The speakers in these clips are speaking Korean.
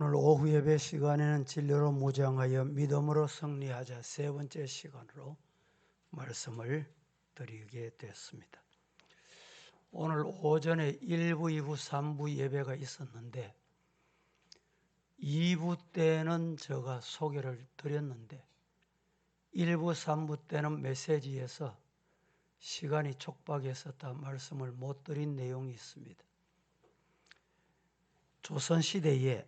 오늘 오후 예배 시간에는 진리로 무장하여 믿음으로 승리하자 세 번째 시간으로 말씀을 드리게 됐습니다. 오늘 오전에 1부, 2부, 3부 예배가 있었는데 2부 때는 제가 소개를 드렸는데 1부, 3부 때는 메시지에서 시간이 촉박했었다 말씀을 못 드린 내용이 있습니다. 조선시대에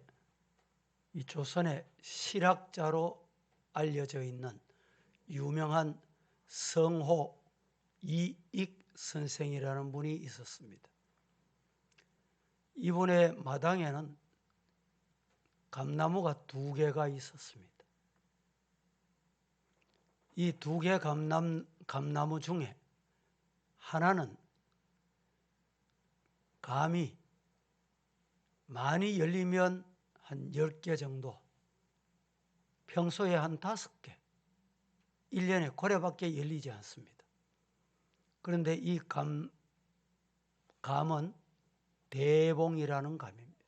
이 조선의 실학자로 알려져 있는 유명한 성호 이익 선생이라는 분이 있었습니다. 이분의 마당에는 감나무가 2개가 있었습니다. 이 2개 감나무 중에 하나는 감이 많이 열리면 한 10개 정도, 평소에 한 5개, 1년에 고래밖에 열리지 않습니다. 그런데 이 감은 대봉이라는 감입니다.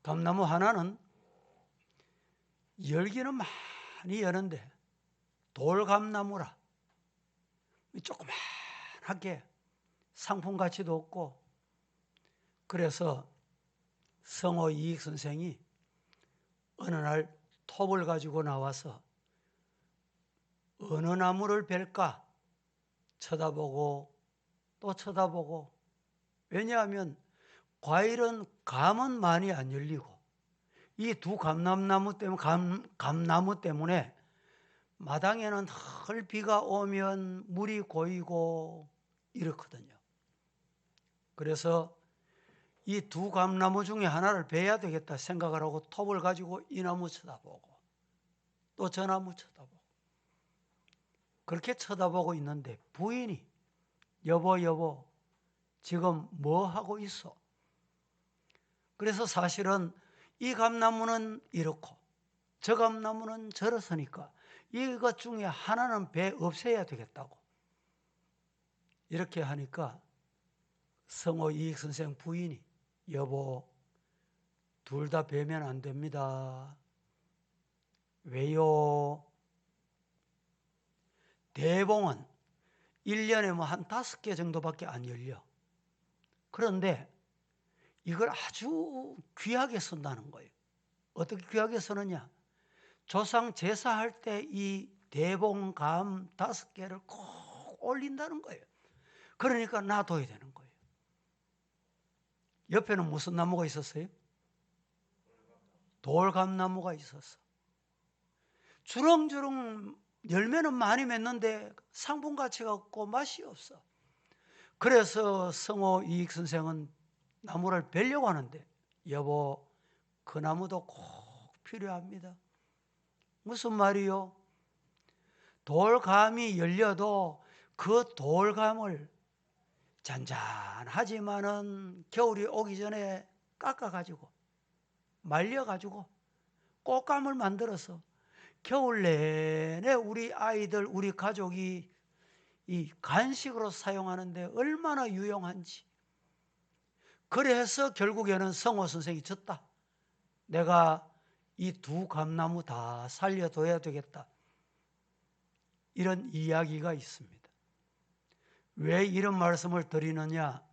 감나무 하나는 열기는 많이 여는데 돌감나무라 조그맣게 상품가치도 없고, 그래서 성호 이익 선생이 어느 날 톱을 가지고 나와서 어느 나무를 벨까 쳐다보고 또 쳐다보고, 왜냐하면 과일은 감은 많이 안 열리고 이 2 감나무 때문에 마당에는 늘 비가 오면 물이 고이고 이렇거든요. 그래서 이 2 감나무 중에 하나를 베야 되겠다 생각을 하고 톱을 가지고 이 나무 쳐다보고 또 저 나무 쳐다보고 그렇게 쳐다보고 있는데 부인이 여보 지금 뭐 하고 있어? 그래서 사실은 이 감나무는 이렇고 저 감나무는 저렇으니까 이것 중에 하나는 배 없애야 되겠다고 이렇게 하니까 성호 이익 선생 부인이 여보, 둘 다 베면 안 됩니다. 왜요? 대봉은 1년에 한 5개 정도밖에 안 열려. 그런데 이걸 아주 귀하게 쓴다는 거예요. 어떻게 귀하게 쓰느냐? 조상 제사할 때 이 대봉감 5개를 꼭 올린다는 거예요. 그러니까 놔둬야 되는 거예요. 옆에는 무슨 나무가 있었어요? 돌감나무가 있었어. 주렁주렁 열매는 많이 맺는데 상품 가치가 없고 맛이 없어. 그래서 성호 이익 선생은 나무를 베려고 하는데 여보, 그 나무도 꼭 필요합니다. 무슨 말이요? 돌감이 열려도 그 돌감을 잔잔하지만은 겨울이 오기 전에 깎아가지고 말려가지고 꽃감을 만들어서 겨울 내내 우리 아이들, 우리 가족이 이 간식으로 사용하는데 얼마나 유용한지. 그래서 결국에는 성호 선생이 졌다. 내가 이 2 감나무 다 살려둬야 되겠다. 이런 이야기가 있습니다. 왜 이런 말씀을 드리느냐?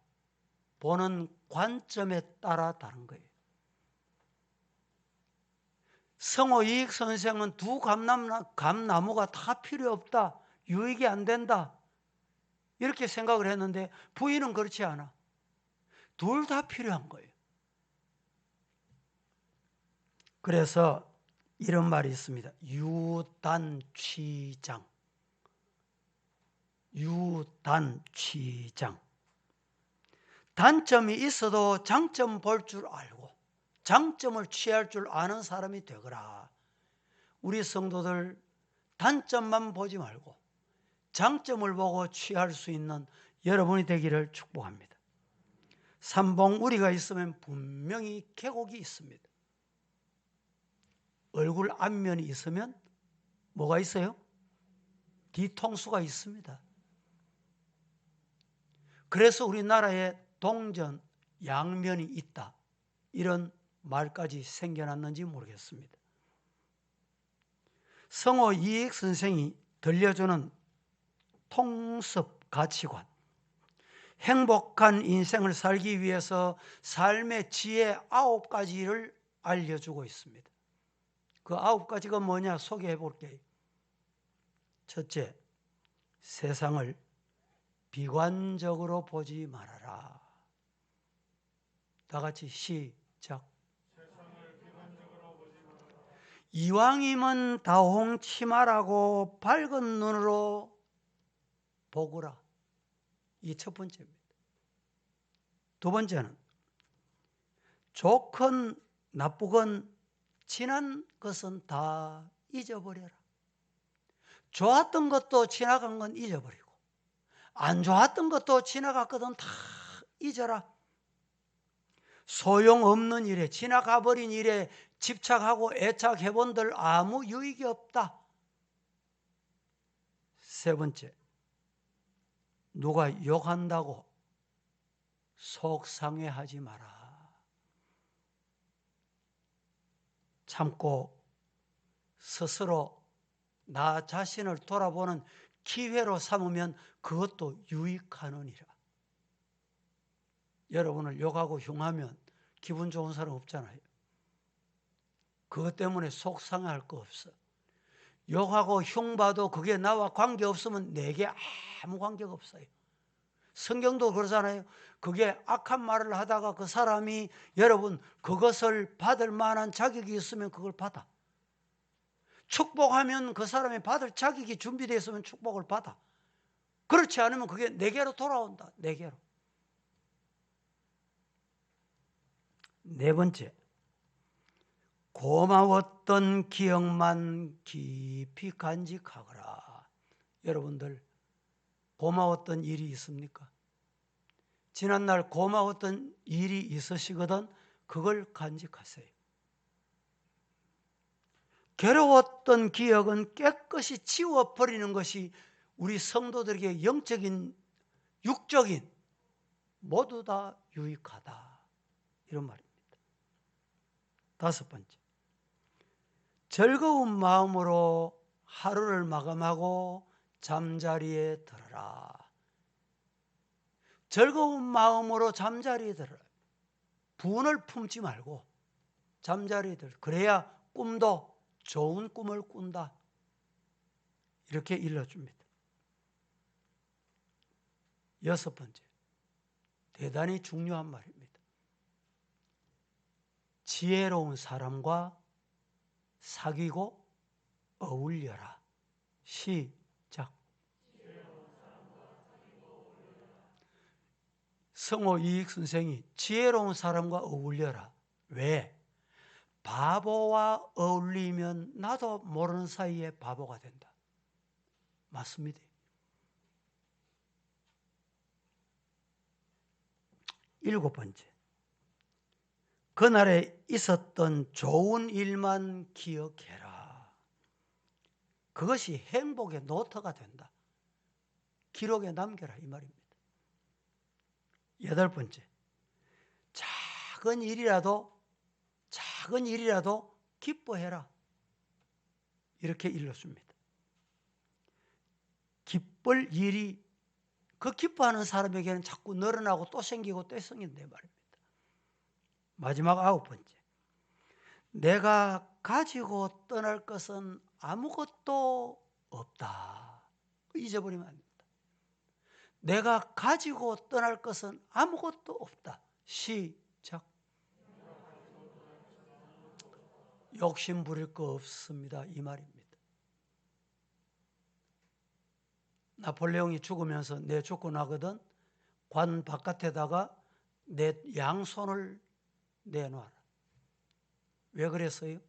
보는 관점에 따라 다른 거예요. 성호 이익 선생은 2 감나무가 다 필요 없다, 유익이 안 된다 이렇게 생각을 했는데 부인은 그렇지 않아. 둘 다 필요한 거예요. 그래서 이런 말이 있습니다. 유단취장. 단점이 있어도 장점 볼 줄 알고 장점을 취할 줄 아는 사람이 되거라. 우리 성도들 단점만 보지 말고 장점을 보고 취할 수 있는 여러분이 되기를 축복합니다. 삼봉우리가 있으면 분명히 계곡이 있습니다. 얼굴 앞면이 있으면 뭐가 있어요? 뒤통수가 있습니다. 그래서 우리나라에 동전, 양면이 있다, 이런 말까지 생겨났는지 모르겠습니다. 성호 이익 선생이 들려주는 통습 가치관, 행복한 인생을 살기 위해서 삶의 지혜 9가지를 알려주고 있습니다. 그 9가지가 뭐냐 소개해 볼게요. 첫째, 세상을 비관적으로 보지 말아라. 다 같이 시작. 이왕이면 다홍치마라고 밝은 눈으로 보거라. 이 첫 번째입니다. 두 번째는 좋건 나쁘건 지난 것은 다 잊어버려라. 좋았던 것도 지나간 건 잊어버리고 안 좋았던 것도 지나갔거든 다 잊어라. 소용없는 일에, 지나가버린 일에 집착하고 애착해본들 아무 유익이 없다. 세 번째, 누가 욕한다고 속상해하지 마라. 참고 스스로 나 자신을 돌아보는 기회로 삼으면 그것도 유익하느니라. 여러분을 욕하고 흉하면 기분 좋은 사람 없잖아요. 그것 때문에 속상할 거 없어. 욕하고 흉봐도 그게 나와 관계없으면 내게 아무 관계가 없어요. 성경도 그러잖아요. 그게 악한 말을 하다가 그 사람이 여러분 그것을 받을 만한 자격이 있으면 그걸 받아. 축복하면 그 사람이 받을 자격이 준비되어 있으면 축복을 받아. 그렇지 않으면 그게 내게로 돌아온다. 내게로. 네 번째, 고마웠던 기억만 깊이 간직하거라. 여러분들 고마웠던 일이 있습니까? 지난날 고마웠던 일이 있으시거든 그걸 간직하세요. 괴로웠던 기억은 깨끗이 지워버리는 것이 우리 성도들에게 영적인, 육적인 모두 다 유익하다. 이런 말입니다. 다섯 번째, 즐거운 마음으로 하루를 마감하고 잠자리에 들어라. 즐거운 마음으로 잠자리에 들어라. 분을 품지 말고 잠자리에 들어라. 그래야 꿈도 좋은 꿈을 꾼다. 이렇게 일러줍니다. 여섯 번째, 대단히 중요한 말입니다. 지혜로운 사람과 사귀고 어울려라. 시작. 성호 이익 선생이 지혜로운 사람과 어울려라. 왜? 바보와 어울리면 나도 모르는 사이에 바보가 된다. 맞습니다. 일곱 번째, 그날에 있었던 좋은 일만 기억해라. 그것이 행복의 노트가 된다. 기록에 남겨라 이 말입니다. 여덟 번째, 작은 일이라도 기뻐해라. 이렇게 일렀습니다. 기쁠 일이 그 기뻐하는 사람에게는 자꾸 늘어나고 또 생기고 또 생긴다 말입니다. 마지막 아홉 번째, 내가 가지고 떠날 것은 아무것도 없다. 잊어버리면 안 된다. 내가 가지고 떠날 것은 아무것도 없다. 시작. 욕심 부릴 거 없습니다. 이 말입니다. 나폴레옹이 죽으면서 내 죽고 나거든 관 바깥에다가 내 양손을 내놔라. 왜 그랬어요?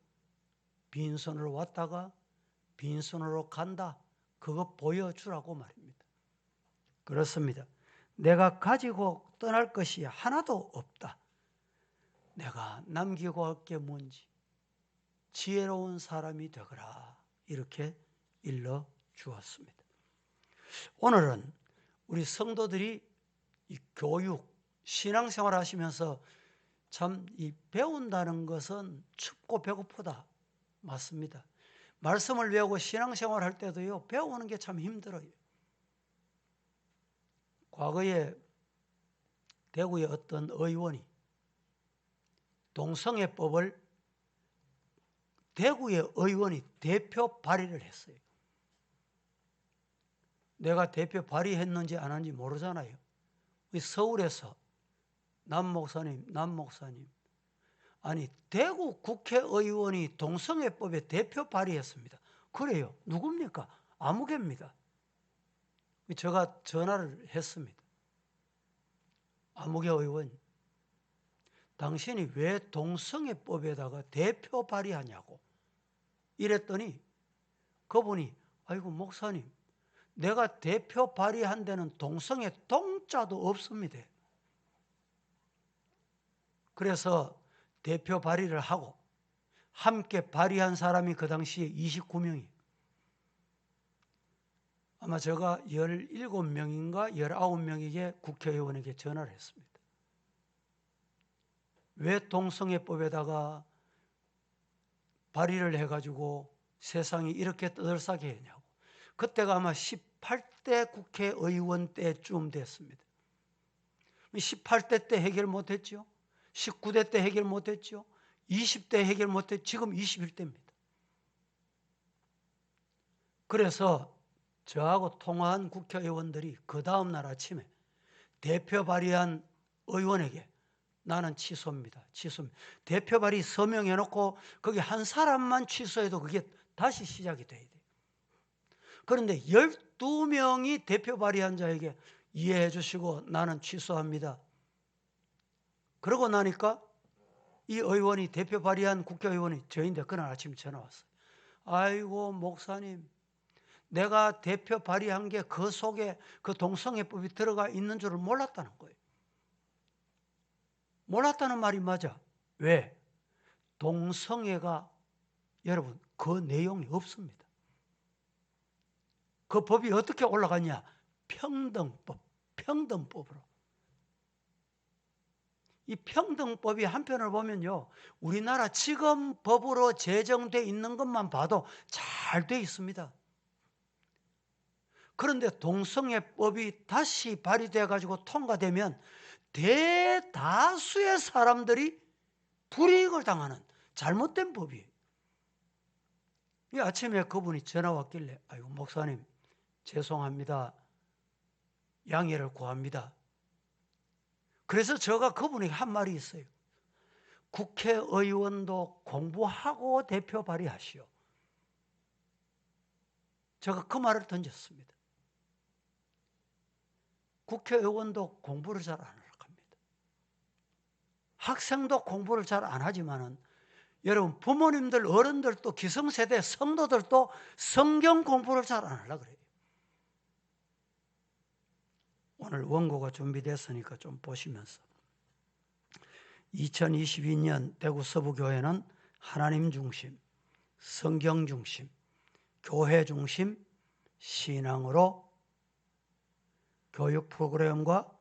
빈손으로 왔다가 빈손으로 간다. 그거 보여주라고 말입니다. 그렇습니다. 내가 가지고 떠날 것이 하나도 없다. 내가 남기고 갈 게 뭔지 지혜로운 사람이 되거라. 이렇게 일러 주었습니다. 오늘은 우리 성도들이 이 교육, 신앙생활 하시면서 참 이 배운다는 것은 춥고 배고프다. 맞습니다. 말씀을 배우고 신앙생활 할 때도요, 배우는 게 참 힘들어요. 과거에 대구의 어떤 의원이 동성애법을 대구의 의원이 대표 발의를 했어요. 내가 대표 발의했는지 안 했는지 모르잖아요. 서울에서 남 목사님, 아니 대구 국회의원이 동성애법에 대표 발의했습니다. 그래요. 누굽니까? 아무개입니다. 제가 전화를 했습니다. 아무개 의원, 당신이 왜 동성애법에다가 대표 발의하냐고 이랬더니 그분이 아이고 목사님, 내가 대표 발의한 데는 동성애 동자도 없습니다. 그래서 대표 발의를 하고 함께 발의한 사람이 그 당시에 29명이, 아마 제가 17명인가 19명에게 국회의원에게 전화를 했습니다. 왜 동성애법에다가 발의를 해가지고 세상이 이렇게 떠들썩해 했냐고. 그때가 아마 18대 국회의원 때쯤 됐습니다. 18대 때 해결 못했죠. 19대 때 해결 못했죠. 20대 해결 못했죠. 지금 21대입니다. 그래서 저하고 통화한 국회의원들이 그 다음날 아침에 대표 발의한 의원에게 나는 취소입니다. 대표 발의 서명해놓고 거기 한 사람만 취소해도 그게 다시 시작이 돼야 돼요. 그런데 12명이 대표 발의한 자에게 이해해 주시고 나는 취소합니다. 그러고 나니까 이 의원이 대표 발의한 국회의원이 저인데 그날 아침 전화 왔어요. 아이고 목사님, 내가 대표 발의한 게 그 속에 그 동성애법이 들어가 있는 줄을 몰랐다는 거예요. 몰랐다는 말이 맞아. 왜? 동성애가 여러분 그 내용이 없습니다. 그 법이 어떻게 올라갔냐? 평등법으로. 이 평등법이 한편을 보면요, 우리나라 지금 법으로 제정되어 있는 것만 봐도 잘 돼 있습니다. 그런데 동성애법이 다시 발의되어 가지고 통과되면 대다수의 사람들이 불이익을 당하는 잘못된 법이에요. 이 아침에 그분이 전화 왔길래 아이고 목사님 죄송합니다. 양해를 구합니다. 그래서 제가 그분에게 한 말이 있어요. 국회의원도 공부하고 대표 발의하시오. 제가 그 말을 던졌습니다. 국회의원도 공부를 잘 안 하려고 합니다. 학생도 공부를 잘 안 하지만은 여러분 부모님들, 어른들도 기성세대 성도들도 성경 공부를 잘 안 하려고 그래요. 오늘 원고가 준비됐으니까 좀 보시면서 2022년 대구 서부교회는 하나님 중심, 성경 중심, 교회 중심 신앙으로 교육 프로그램과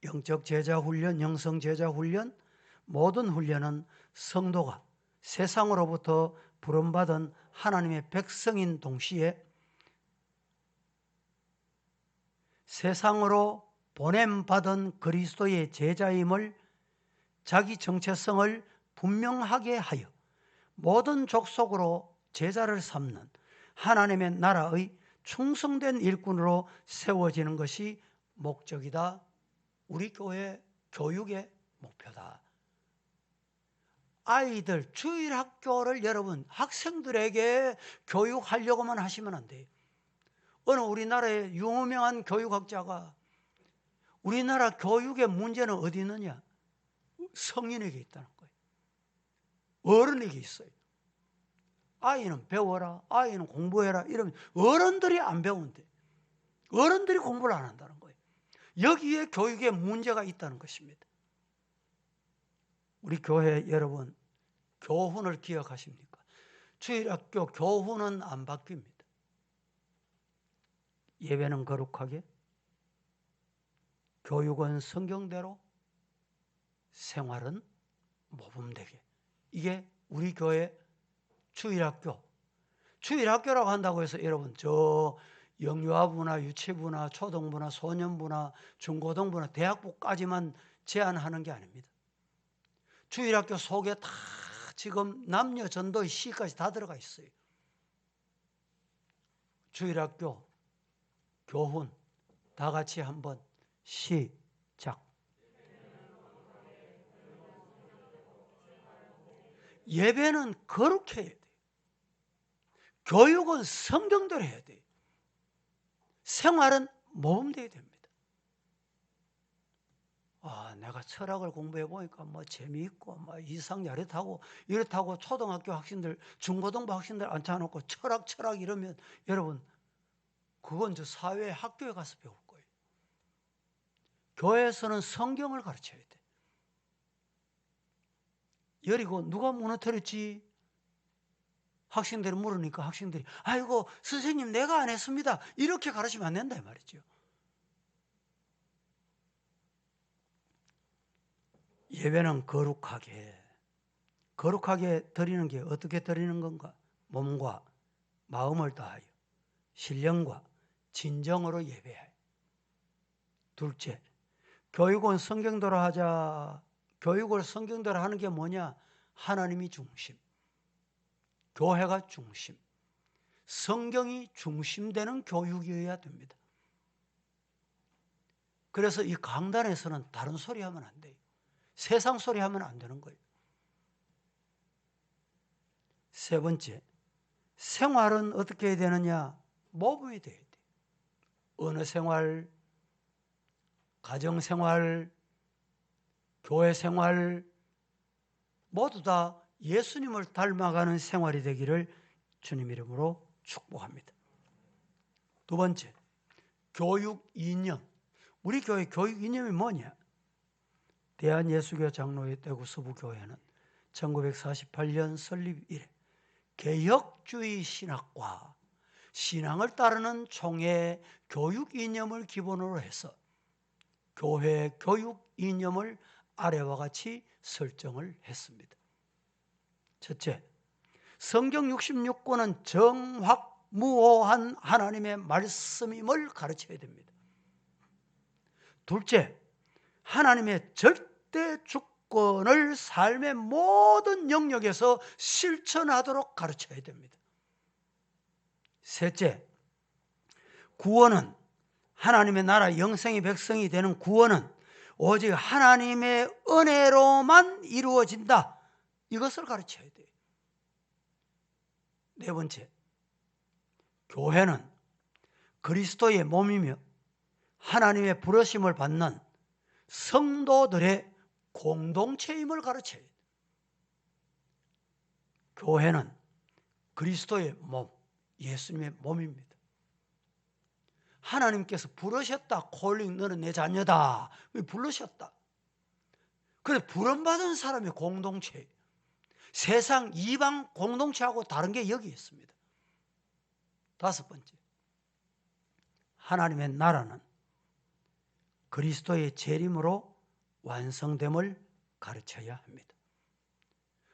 영적 제자 훈련, 영성 제자 훈련, 모든 훈련은 성도가 세상으로부터 부름받은 하나님의 백성인 동시에 세상으로 보냄받은 그리스도의 제자임을 자기 정체성을 분명하게 하여 모든 족속으로 제자를 삼는 하나님의 나라의 충성된 일꾼으로 세워지는 것이 목적이다. 우리 교회 교육의 목표다. 아이들 주일학교를 여러분 학생들에게 교육하려고만 하시면 안 돼요. 어느 우리나라의 유명한 교육학자가 우리나라 교육의 문제는 어디 있느냐? 성인에게 있다는 거예요. 어른에게 있어요. 아이는 배워라, 아이는 공부해라 이러면 어른들이 안 배운대. 어른들이 공부를 안 한다는 거예요. 여기에 교육에 문제가 있다는 것입니다. 우리 교회 여러분 교훈을 기억하십니까? 주일학교 교훈은 안 바뀝니다. 예배는 거룩하게, 교육은 성경대로, 생활은 모범되게. 이게 우리 교회 주일학교. 주일학교라고 한다고 해서 여러분 저 영유아부나 유치부나 초등부나 소년부나 중고등부나 대학부까지만 제한하는 게 아닙니다. 주일학교 속에 다 지금 남녀 전도의 시까지 다 들어가 있어요. 주일학교 교훈 다 같이 한번 시작. 예배는 거룩해야 돼. 교육은 성경대로 해야 돼. 생활은 모범돼야 됩니다. 내가 철학을 공부해 보니까 뭐 재미있고 뭐 이상 이렇다고 초등학교 학생들, 중고등부 학생들 앉혀놓고 철학 이러면 여러분 그건 저 사회 학교에 가서 배울 거예요. 교회에서는 성경을 가르쳐야 돼. 여리고 누가 무너뜨렸지? 학생들이 물으니까 학생들이 아이고 선생님 내가 안 했습니다. 이렇게 가르치면 안 된다 이 말이죠. 예배는 거룩하게 드리는 게 어떻게 드리는 건가? 몸과 마음을 다하여 신령과 진정으로 예배하여. 둘째, 교육은 성경대로 하자. 교육을 성경대로 하는 게 뭐냐? 하나님이 중심, 교회가 중심, 성경이 중심되는 교육이어야 됩니다. 그래서 이 강단에서는 다른 소리 하면 안 돼요. 세상 소리 하면 안 되는 거예요. 세 번째, 생활은 어떻게 해야 되느냐? 모범이 돼야 돼. 언어 생활, 가정 생활, 교회 생활 모두 다 예수님을 닮아가는 생활이 되기를 주님 이름으로 축복합니다. 두 번째, 교육 이념. 우리 교회 교육 이념이 뭐냐? 대한예수교 장로회 대구 서부교회는 1948년 설립 이래 개혁주의 신학과 신앙을 따르는 총회 교육 이념을 기본으로 해서 교회 교육 이념을 아래와 같이 설정을 했습니다. 첫째, 성경 66권은 정확무오한 하나님의 말씀임을 가르쳐야 됩니다. 둘째, 하나님의 절대 주권을 삶의 모든 영역에서 실천하도록 가르쳐야 됩니다. 셋째, 구원은 하나님의 나라 영생의 백성이 되는 구원은 오직 하나님의 은혜로만 이루어진다. 이것을 가르쳐야 돼요. 네 번째, 교회는 그리스도의 몸이며 하나님의 부르심을 받는 성도들의 공동체임을 가르쳐야 돼요. 교회는 그리스도의 몸, 예수님의 몸입니다. 하나님께서 부르셨다. 콜링 너는 내 자녀다. 부르셨다. 그래서 부름받은 사람의 공동체, 세상 이방 공동체하고 다른 게 여기 있습니다. 다섯 번째, 하나님의 나라는 그리스도의 재림으로 완성됨을 가르쳐야 합니다.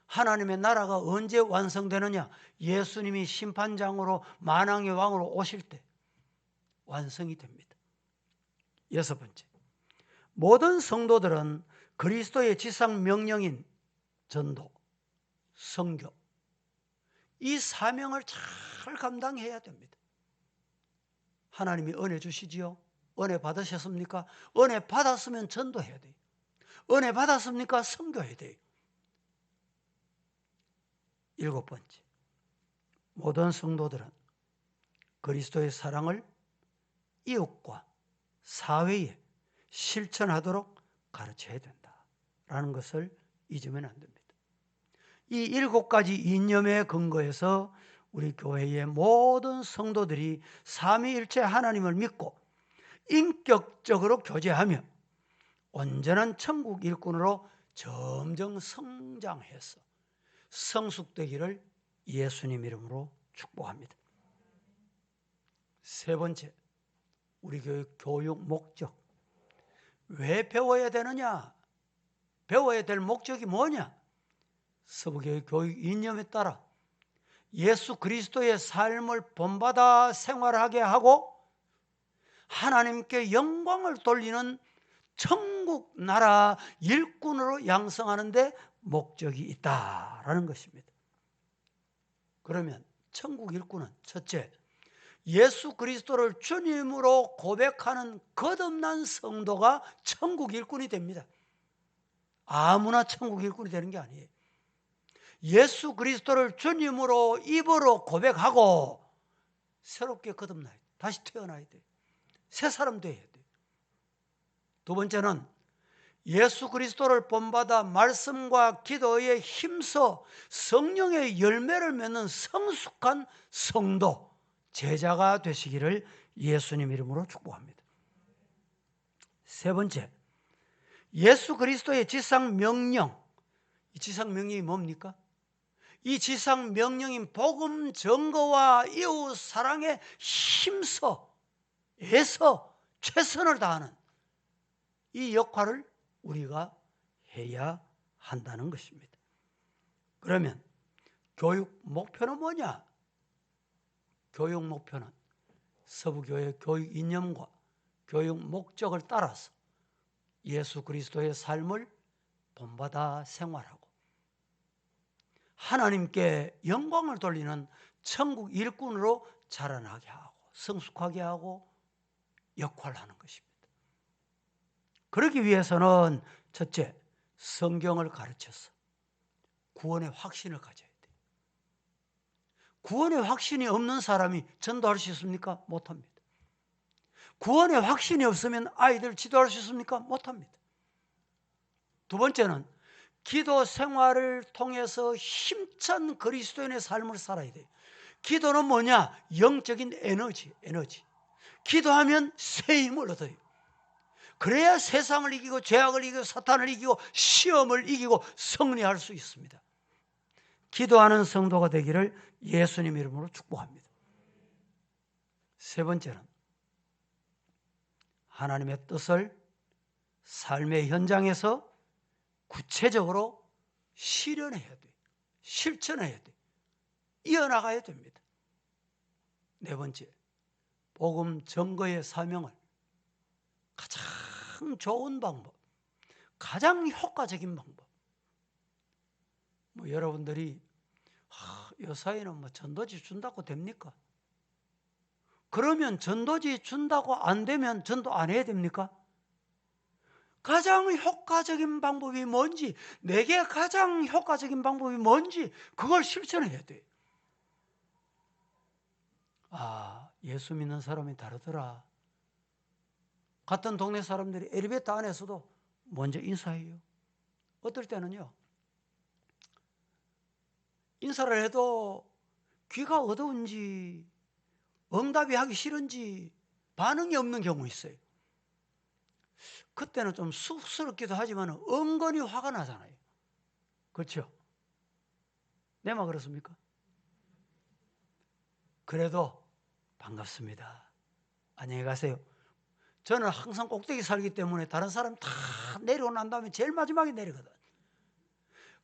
하나님의 나라가 언제 완성되느냐? 예수님이 심판장으로 만왕의 왕으로 오실 때 완성이 됩니다. 여섯 번째, 모든 성도들은 그리스도의 지상 명령인 전도, 선교, 이 사명을 잘 감당해야 됩니다. 하나님이 은혜 주시지요? 은혜 받으셨습니까? 은혜 받았으면 전도해야 돼요. 은혜 받았습니까? 선교해야 돼요. 일곱 번째, 모든 성도들은 그리스도의 사랑을 이웃과 사회에 실천하도록 가르쳐야 된다라는 것을 잊으면 안 됩니다. 이 일곱 가지 이념에 근거해서 우리 교회의 모든 성도들이 삼위일체 하나님을 믿고 인격적으로 교제하며 온전한 천국 일꾼으로 점점 성장해서 성숙되기를 예수님 이름으로 축복합니다. 세 번째, 우리 교회 교육 목적. 왜 배워야 되느냐? 배워야 될 목적이 뭐냐? 서부교회 교육 이념에 따라 예수 그리스도의 삶을 본받아 생활하게 하고 하나님께 영광을 돌리는 천국 나라 일꾼으로 양성하는 데 목적이 있다라는 것입니다. 그러면 천국 일꾼은 첫째, 예수 그리스도를 주님으로 고백하는 거듭난 성도가 천국 일꾼이 됩니다. 아무나 천국 일꾼이 되는 게 아니에요. 예수 그리스도를 주님으로 입으로 고백하고 새롭게 거듭나야 돼. 다시 태어나야 돼. 새 사람 돼야 돼. 두 번째는 예수 그리스도를 본받아 말씀과 기도에 힘써 성령의 열매를 맺는 성숙한 성도, 제자가 되시기를 예수님 이름으로 축복합니다. 세 번째, 예수 그리스도의 지상 명령. 이 지상 명령이 뭡니까? 이 지상 명령인 복음 증거와 이웃 사랑에 힘써 애써 최선을 다하는 이 역할을 우리가 해야 한다는 것입니다. 그러면 교육 목표는 뭐냐? 교육 목표는 서부교회 교육 이념과 교육 목적을 따라서 예수 그리스도의 삶을 본받아 생활하고 하나님께 영광을 돌리는 천국 일꾼으로 자라나게 하고 성숙하게 하고 역할하는 것입니다. 그러기 위해서는 첫째, 성경을 가르쳐서 구원의 확신을 가져야 돼요. 구원의 확신이 없는 사람이 전도할 수 있습니까? 못합니다. 구원의 확신이 없으면 아이들 지도할 수 있습니까? 못합니다. 두 번째는 기도 생활을 통해서 힘찬 그리스도인의 삶을 살아야 돼요. 기도는 뭐냐? 영적인 에너지. 기도하면 새 힘을 얻어요. 그래야 세상을 이기고 죄악을 이기고 사탄을 이기고 시험을 이기고 승리할 수 있습니다. 기도하는 성도가 되기를 예수님 이름으로 축복합니다. 세 번째는 하나님의 뜻을 삶의 현장에서 구체적으로 실현해야 돼요. 실천해야 돼요. 이어나가야 됩니다. 네 번째, 복음 증거의 사명을 가장 좋은 방법, 가장 효과적인 방법. 여러분들이 요사이는 전도지 준다고 됩니까? 그러면 전도지 준다고 안 되면 전도 안 해야 됩니까? 가장 효과적인 방법이 뭔지, 내게 가장 효과적인 방법이 뭔지 그걸 실천해야 돼. 예수 믿는 사람이 다르더라. 같은 동네 사람들이 엘리베이터 안에서도 먼저 인사해요. 어떨 때는요, 인사를 해도 귀가 어두운지 응답이 하기 싫은지 반응이 없는 경우 있어요. 그때는 좀 쑥스럽기도 하지만 은근히 화가 나잖아요. 그렇죠? 내 말 그렇습니까? 그래도 반갑습니다. 안녕히 가세요. 저는 항상 꼭대기 살기 때문에 다른 사람 다 내려오고 난 다음에 제일 마지막에 내리거든.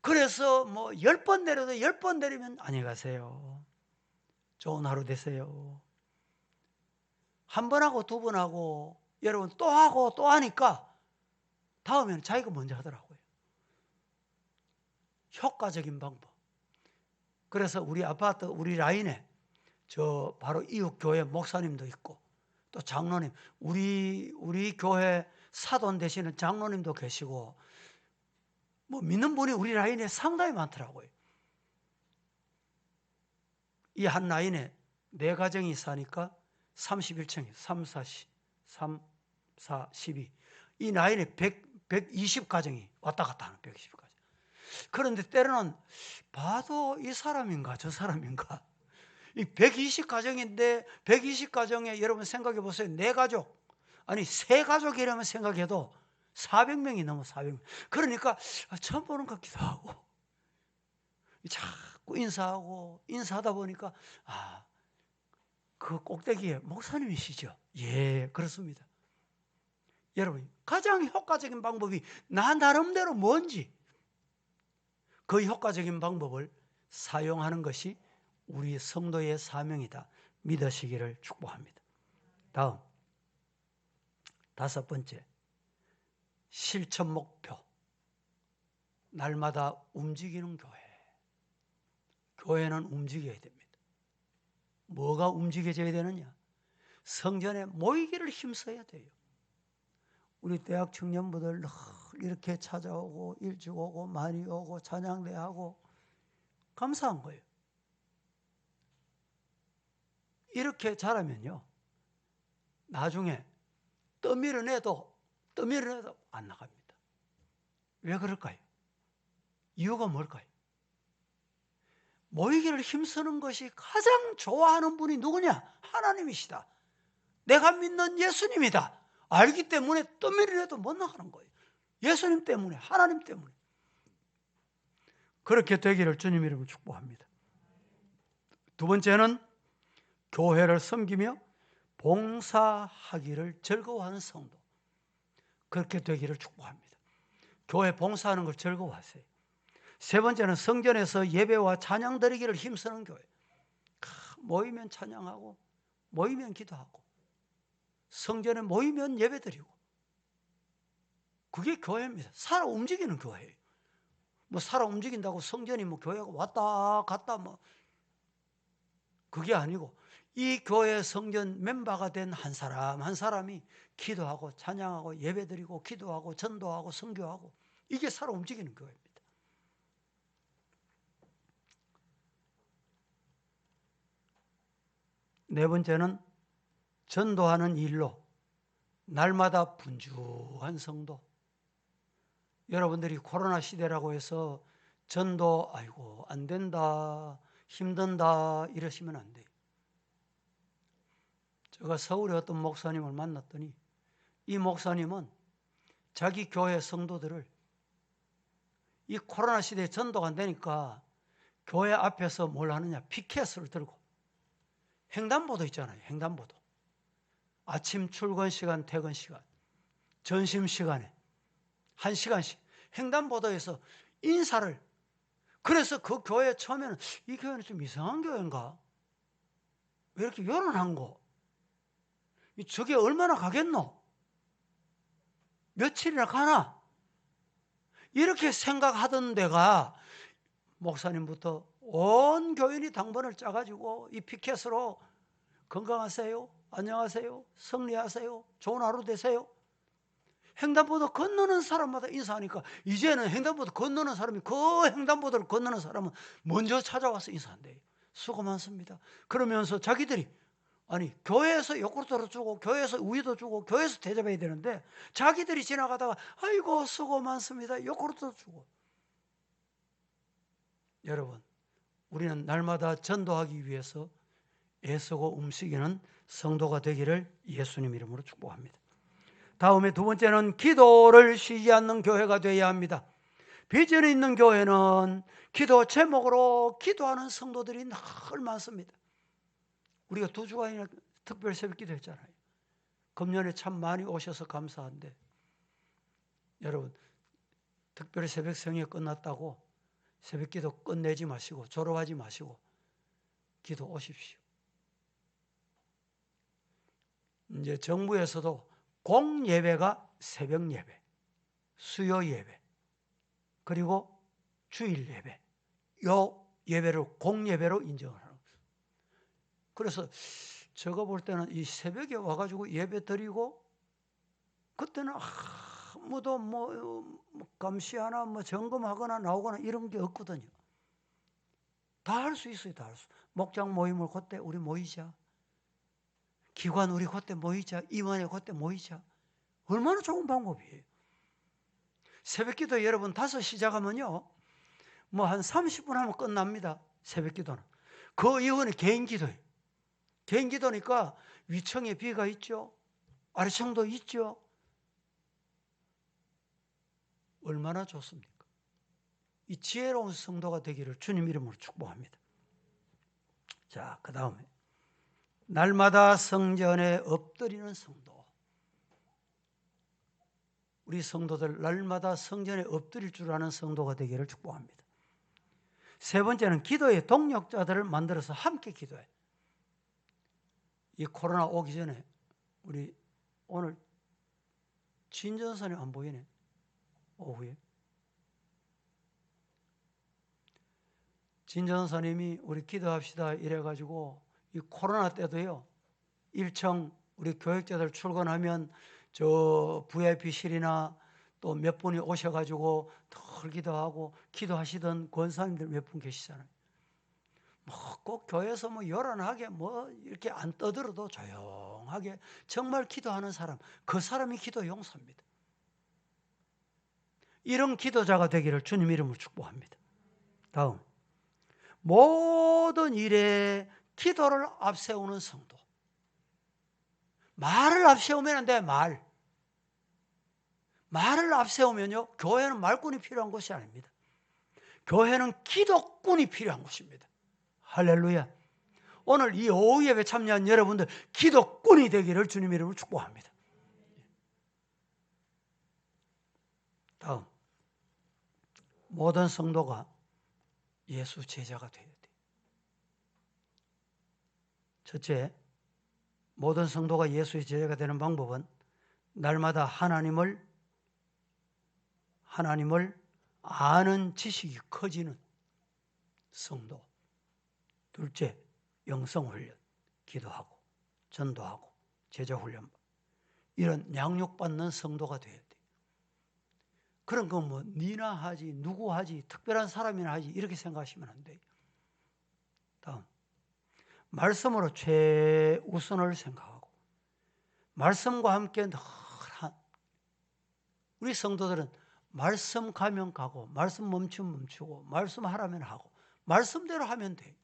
그래서 10번 내려도 10번 내리면 안녕히 가세요. 좋은 하루 되세요. 한 번 하고 두 번 하고 여러분 또 하고 또 하니까 다음에는 자기가 먼저 하더라고요. 효과적인 방법. 그래서 우리 아파트 우리 라인에 저 바로 이웃 교회 목사님도 있고 또 장로님, 우리 교회 사돈 되시는 장로님도 계시고 믿는 분이 우리 라인에 상당히 많더라고요. 이 한 라인에 4가정이 사니까 31층이에요. 3, 4, 12. 이 라인에 120가정이 왔다 갔다 하는 120가정. 그런데 때로는 봐도 이 사람인가 저 사람인가. 이 120가정인데 120가정에 여러분 생각해 보세요. 4가족. 아니 3가족이라면 생각해도 400명이 넘어 400명. 그러니까 처음 보는 것 같기도 하고 자꾸 인사하다 보니까 그 꼭대기에 목사님이시죠? 예, 그렇습니다. 여러분 가장 효과적인 방법이 나 나름대로 뭔지 그 효과적인 방법을 사용하는 것이 우리 성도의 사명이다 믿으시기를 축복합니다. 다음 5번째, 실천 목표. 날마다 움직이는 교회. 교회는 움직여야 됩니다. 뭐가 움직여져야 되느냐? 성전에 모이기를 힘써야 돼요. 우리 대학 청년부들 이렇게 찾아오고 일찍 오고 많이 오고 찬양대하고 감사한 거예요. 이렇게 자라면요, 나중에 떠밀어내도 안 나갑니다. 왜 그럴까요? 이유가 뭘까요? 모이기를 힘쓰는 것이 가장 좋아하는 분이 누구냐? 하나님이시다. 내가 믿는 예수님이다. 알기 때문에 떠밀어내도 못 나가는 거예요. 예수님 때문에, 하나님 때문에. 그렇게 되기를 주님 이름으로 축복합니다. 2번째는 교회를 섬기며 봉사하기를 즐거워하는 성도. 그렇게 되기를 축복합니다. 교회 봉사하는 걸 즐거워하세요. 3번째는 성전에서 예배와 찬양 드리기를 힘쓰는 교회. 모이면 찬양하고 모이면 기도하고 성전에 모이면 예배 드리고, 그게 교회입니다. 살아 움직이는 교회예요. 뭐 살아 움직인다고 성전이 뭐 교회가 왔다 갔다 뭐 그게 아니고, 이 교회 성전 멤버가 된 한 사람 한 사람이 기도하고 찬양하고 예배드리고 기도하고 전도하고 선교하고, 이게 살아 움직이는 교회입니다. 4번째는 전도하는 일로 날마다 분주한 성도. 여러분들이 코로나 시대라고 해서 전도 아이고 안 된다, 힘든다 이러시면 안 돼요. 제가 서울에 어떤 목사님을 만났더니 이 목사님은 자기 교회 성도들을 이 코로나 시대에 전도가 안 되니까 교회 앞에서 뭘 하느냐, 피켓을 들고, 횡단보도 있잖아요. 횡단보도. 아침 출근 시간, 퇴근 시간, 점심시간에 1시간씩 횡단보도에서 인사를. 그래서 그 교회 처음에는 이 교회는 좀 이상한 교회인가? 왜 이렇게 요란한 거? 저게 얼마나 가겠노? 며칠이나 가나? 이렇게 생각하던 데가 목사님부터 온 교인이 당번을 짜가지고 이 피켓으로 건강하세요, 안녕하세요, 승리하세요, 좋은 하루 되세요. 횡단보도 건너는 사람마다 인사하니까 이제는 횡단보도 건너는 사람이 그 횡단보도를 건너는 사람은 먼저 찾아와서 인사한대요. 수고 많습니다. 그러면서 자기들이 아니 교회에서 요구르트를 주고 교회에서 우유도 주고 교회에서 대접해야 되는데 자기들이 지나가다가 아이고 수고 많습니다 요구르트도 주고. 여러분, 우리는 날마다 전도하기 위해서 애쓰고 움직이는 성도가 되기를 예수님 이름으로 축복합니다. 다음에 2번째는 기도를 쉬지 않는 교회가 되어야 합니다. 비전이 있는 교회는 기도 제목으로 기도하는 성도들이 늘 많습니다. 우리가 2주간이나 특별 새벽기도 했잖아요. 금년에 참 많이 오셔서 감사한데, 여러분 특별 새벽 성회 끝났다고 새벽기도 끝내지 마시고 졸업하지 마시고 기도 오십시오. 이제 정부에서도 공예배가 새벽 예배, 수요 예배, 그리고 주일 예배, 요 예배를 공예배로 인정을 하는 거예요. 그래서 제가 볼 때는 이 새벽에 와가지고 예배 드리고 그때는 아무도 뭐 감시하나 뭐 점검하거나 나오거나 이런 게 없거든요. 다 할 수 있어요. 다 할 수. 목장 모임을 그때 우리 모이자. 기관 우리 그때 모이자. 임원회 그때 모이자. 얼마나 좋은 방법이에요. 새벽기도 여러분 5시 시작하면요 뭐 한 30분 하면 끝납니다. 새벽기도는. 그 이후는 개인기도예요. 개인기도니까 위층에 비가 있죠. 아래층도 있죠. 얼마나 좋습니까? 이 지혜로운 성도가 되기를 주님 이름으로 축복합니다. 자, 그 다음에 날마다 성전에 엎드리는 성도. 우리 성도들 날마다 성전에 엎드릴 줄 아는 성도가 되기를 축복합니다. 세 번째는 기도의 동력자들을 만들어서 함께 기도해. 이 코로나 오기 전에 우리 오늘 진전선이 안 보이네. 오후에. 진전선님이 우리 기도합시다 이래가지고 이 코로나 때도요. 1층 우리 교육자들 출근하면 저 VIP실이나 또 몇 분이 오셔가지고 덜 기도하고 기도하시던 권사님들 몇 분 계시잖아요. 뭐 꼭 교회에서 뭐 요란하게 뭐 이렇게 안 떠들어도 조용하게 정말 기도하는 사람, 그 사람이 기도 용사입니다. 이런 기도자가 되기를 주님 이름으로 축복합니다. 다음, 모든 일에 기도를 앞세우는 성도. 말을 앞세우면 안 돼. 말을 앞세우면요, 교회는 말꾼이 필요한 것이 아닙니다. 교회는 기도꾼이 필요한 것입니다. 할렐루야. 오늘 이 오후 예배 참여한 여러분들 기도꾼이 되기를 주님 이름으로 축복합니다. 다음, 모든 성도가 예수 제자가 되어야 돼. 첫째, 모든 성도가 예수의 제자가 되는 방법은 날마다 하나님을 아는 지식이 커지는 성도. 둘째, 영성훈련, 기도하고 전도하고 제자훈련, 이런 양육받는 성도가 되어야 돼. 그런 거 뭐 니나 하지 누구 하지 특별한 사람이나 하지 이렇게 생각하시면 안 돼요. 다음, 말씀으로 최우선을 생각하고 말씀과 함께 늘 우리 성도들은 말씀 가면 가고 말씀 멈추면 멈추고 말씀 하라면 하고 말씀대로 하면 돼요.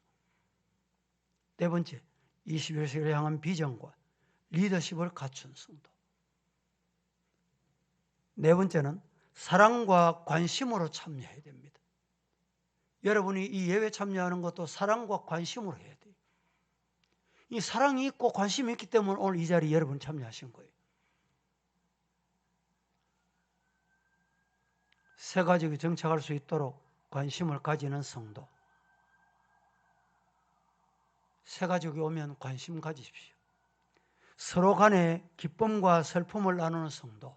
네 번째, 21세기를 향한 비전과 리더십을 갖춘 성도. 네 번째는 사랑과 관심으로 참여해야 됩니다. 여러분이 이 예배 참여하는 것도 사랑과 관심으로 해야 돼요. 이 사랑이 있고 관심이 있기 때문에 오늘 이 자리에 여러분 참여하신 거예요. 새 가족이 정착할 수 있도록 관심을 가지는 성도. 새 가족이 오면 관심 가지십시오. 서로 간에 기쁨과 슬픔을 나누는 성도.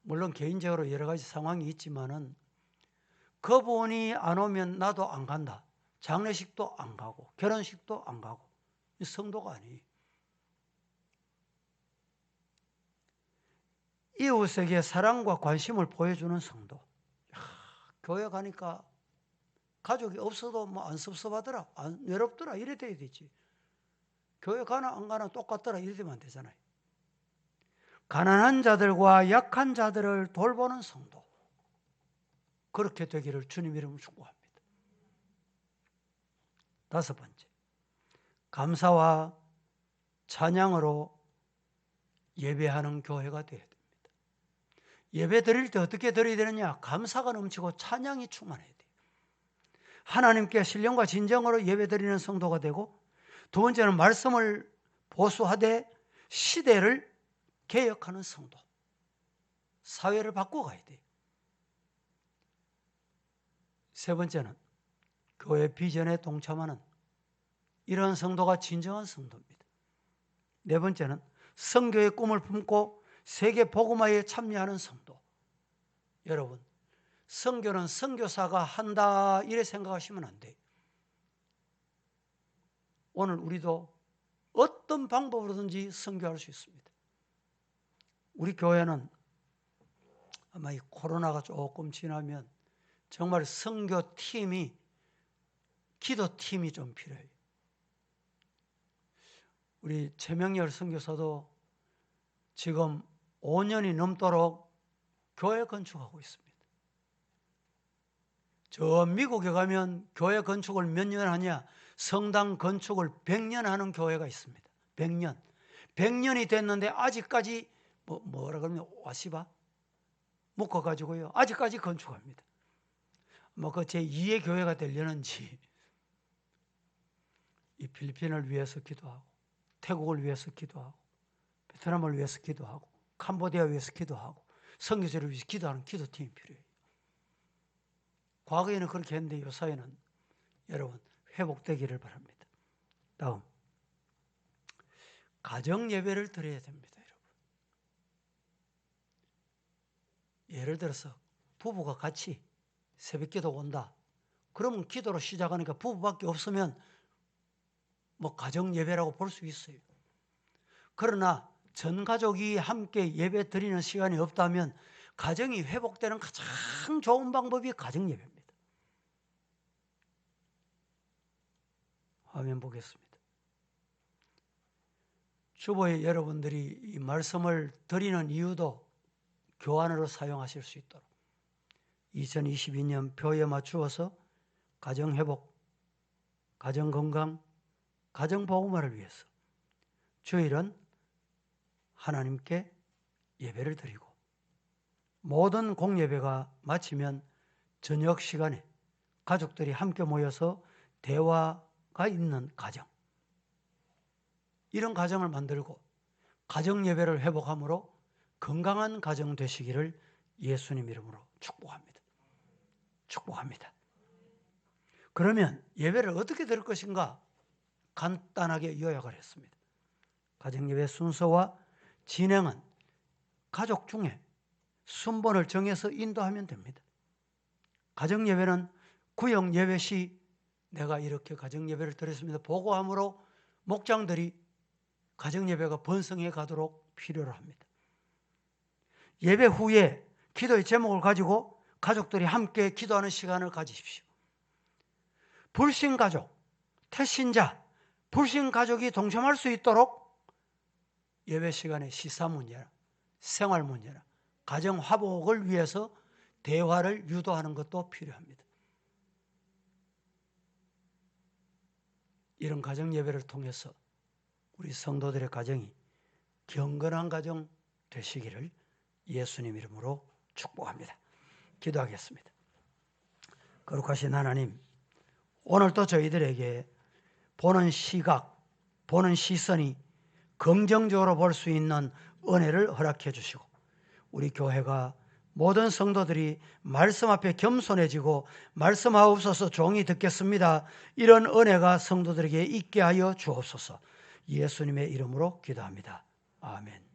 물론 개인적으로 여러 가지 상황이 있지만은 그분이 안 오면 나도 안 간다. 장례식도 안 가고 결혼식도 안 가고 이 성도가 아니에요. 이웃에게 사랑과 관심을 보여주는 성도. 교회 가니까 가족이 없어도 뭐 안 섭섭하더라, 안 외롭더라 이래 돼야 되지. 교회 가나 안 가나 똑같더라 이래 되면 안 되잖아요. 가난한 자들과 약한 자들을 돌보는 성도. 그렇게 되기를 주님 이름으로 축복합니다. 다섯 번째, 감사와 찬양으로 예배하는 교회가 되어야 됩니다. 예배 드릴 때 어떻게 드려야 되느냐? 감사가 넘치고 찬양이 충만해야 돼요. 하나님께 신령과 진정으로 예배 드리는 성도가 되고, 두 번째는 말씀을 보수하되 시대를 개혁하는 성도. 사회를 바꿔가야 돼요. 세 번째는 교회 비전에 동참하는 이런 성도가 진정한 성도입니다. 네 번째는 선교의 꿈을 품고 세계 복음화에 참여하는 성도. 여러분, 선교는 선교사가 한다 이래 생각하시면 안 돼요. 오늘 우리도 어떤 방법으로든지 선교할 수 있습니다. 우리 교회는 아마 이 코로나가 조금 지나면 정말 선교팀이, 기도팀이 좀 필요해요. 우리 최명열 선교사도 지금 5년이 넘도록 교회 건축하고 있습니다. 저 미국에 가면 교회 건축을 몇 년 하냐? 성당 건축을 100년 하는 교회가 있습니다. 100년. 100년이 됐는데 아직까지 뭐라 그러면 와시바? 묶어가지고요. 아직까지 건축합니다. 뭐 그 제2의 교회가 되려는지 이 필리핀을 위해서 기도하고 태국을 위해서 기도하고 베트남을 위해서 기도하고 캄보디아 위해서 기도하고 선교제를 위해서 기도하는 기도팀이 필요해요. 과거에는 그렇게 했는데 요사이는 여러분 회복되기를 바랍니다. 다음, 가정 예배를 드려야 됩니다. 여러분, 예를 들어서 부부가 같이 새벽기도 온다. 그러면 기도로 시작하니까 부부밖에 없으면 뭐 가정 예배라고 볼 수 있어요. 그러나 전 가족이 함께 예배 드리는 시간이 없다면 가정이 회복되는 가장 좋은 방법이 가정 예배입니다. 화면 보겠습니다. 주보에 여러분들이 이 말씀을 드리는 이유도 교환으로 사용하실 수 있도록 2022년 표에 맞추어서 가정 회복, 가정 건강, 가정 복음화를 위해서 주일은 하나님께 예배를 드리고 모든 공예배가 마치면 저녁 시간에 가족들이 함께 모여서 대화가 있는 가정, 이런 가정을 만들고 가정 예배를 회복함으로 건강한 가정 되시기를 예수님 이름으로 축복합니다. 축복합니다. 그러면 예배를 어떻게 드릴 것인가 간단하게 요약을 했습니다. 가정 예배 순서와 진행은 가족 중에 순번을 정해서 인도하면 됩니다. 가정 예배는 구역 예배 시 내가 이렇게 가정 예배를 드렸습니다 보고함으로 목장들이 가정 예배가 번성해 가도록 필요로 합니다. 예배 후에 기도의 제목을 가지고 가족들이 함께 기도하는 시간을 가지십시오. 불신 가족, 태신자, 불신 가족이 동참할 수 있도록 예배 시간에 시사 문제나 생활 문제나 가정 화복을 위해서 대화를 유도하는 것도 필요합니다. 이런 가정 예배를 통해서 우리 성도들의 가정이 경건한 가정 되시기를 예수님 이름으로 축복합니다. 기도하겠습니다. 거룩하신 하나님, 오늘도 저희들에게 보는 시각, 보는 시선이 긍정적으로 볼 수 있는 은혜를 허락해 주시고 우리 교회가 모든 성도들이 말씀 앞에 겸손해지고 말씀하옵소서 종이 듣겠습니다. 이런 은혜가 성도들에게 있게 하여 주옵소서. 예수님의 이름으로 기도합니다. 아멘.